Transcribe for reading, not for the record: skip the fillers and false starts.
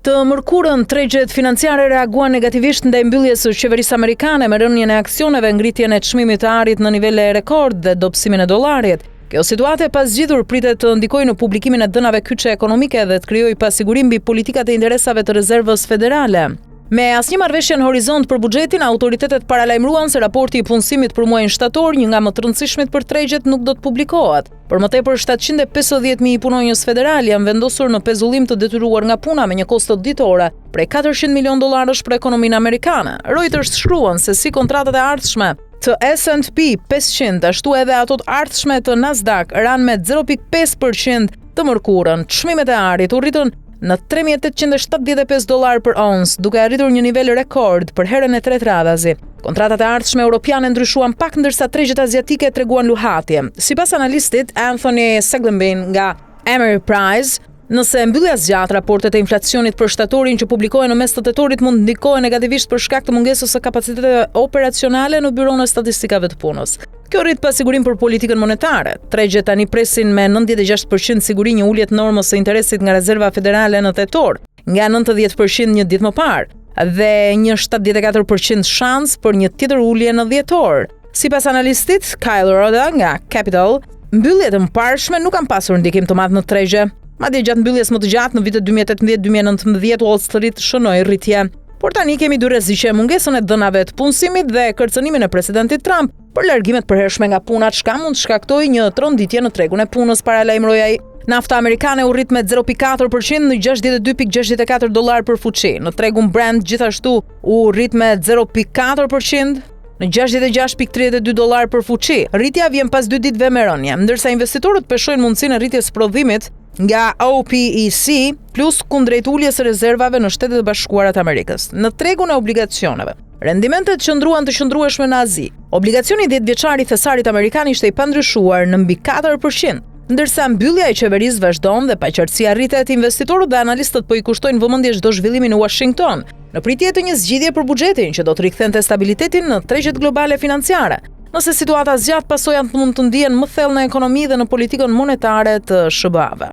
Të mërkurën, tregjet financiare reaguan negativisht ndaj mbylljes së qeverisë amerikane me rënien e aksioneve, ngritjen e çmimit të arit në nivele rekord dhe dobësimin e dollarit. Kjo situatë e pasgjidhur pritet të ndikojë në publikimin e dënave kyçe ekonomike dhe të krijojë pasiguri mbi politikat e interesave të rezervës federale. Me asnjë marrëveshje në horizont për buxhetin, autoritetet paralajmëruan se raporti i punësimit për muajin shtator, një nga më të rëndësishmit për tregjet, nuk do të publikohet. Për më tepër 750.000 punonjës federal janë vendosur në pezullim të detyruar nga puna me një kosto ditore prej $400 milion për ekonominë amerikane. Reuters shkruan se si kontratat e ardhshme të S&P 500 ashtu edhe ato të ardhshme të Nasdaq ranë me 0.5% të mërkurën. Çmimet e arit u rritën në $3.875 për ons, duke arritur një nivel rekord për herën e tretë radhazi. Kontratat e ardhshme europiane ndryshuan pak ndërsa tregjet aziatike treguan luhatje. Sipas analistit Anthony Seglembin nga Ameriprise, nëse mbyllja zgjat, raportet e inflacionit për shtatorin që publikohen në mes të tetorit mund ndikojë negativisht për shkak të mungesës së kapaciteteve operacionale në Byroun e Statistikave të Punës. Kjo rrit pasigurim për politikën monetare. Tregjet tani presin me 96% siguri një ulje të normës së interesit nga Rezerva Federale në tetor, nga 90% një ditë më parë, dhe një 74% shans për një tjetër ulje në dhjetor. Sipas analistit Kyle Roda nga Capital, mbylljet e mëparshme nuk kanë pasur ndikim të madh në tregje. Madje gjatë mbylljes më të gjatë në vitet 2018-2019 Wall Street shënoi rritje. Por tani kemi dy rreziqe: mungesën e dënave të punësimit dhe kërcënimin e presidentit Trump për largimet përhershme nga puna, çka mund të shkaktojë një tronditje në tregun e punës, paralajmëroi ai. Nafta amerikane u rrit me 0.4% në $62.64 për fuqi. Në tregun Brent gjithashtu u rrit me 0.4% në $66.32 për fuqi. Rritja vjen pas 2 ditëve me rënje, ndërsa investitorët peshojnë mundësinë e rritjes së prodhimit nga OPEC plus kundrejt uljes së rezervave në Shtetet e Bashkuara të Amerikës. Në tregun e obligacioneve, rendimentet qëndruan të qëndrueshme në Azi. Obligacioni 10 vjeçar i thesarit amerikan ishte i pandryshuar në mbi 4%, ndërsa mbyllja e qeverisë vazhdon dhe paqartësia rritet. Investitorët dhe analistët po i kushtojnë vëmendje çdo zhvillimi në Washington, në pritje të një zgjidhje për buxhetin që do të rikthente stabilitetin në tregjet globale financiare. Nëse situata zgjat, pasojat mund të ndihen më thellë në ekonomi dhe në politikën monetare të SBA-ve.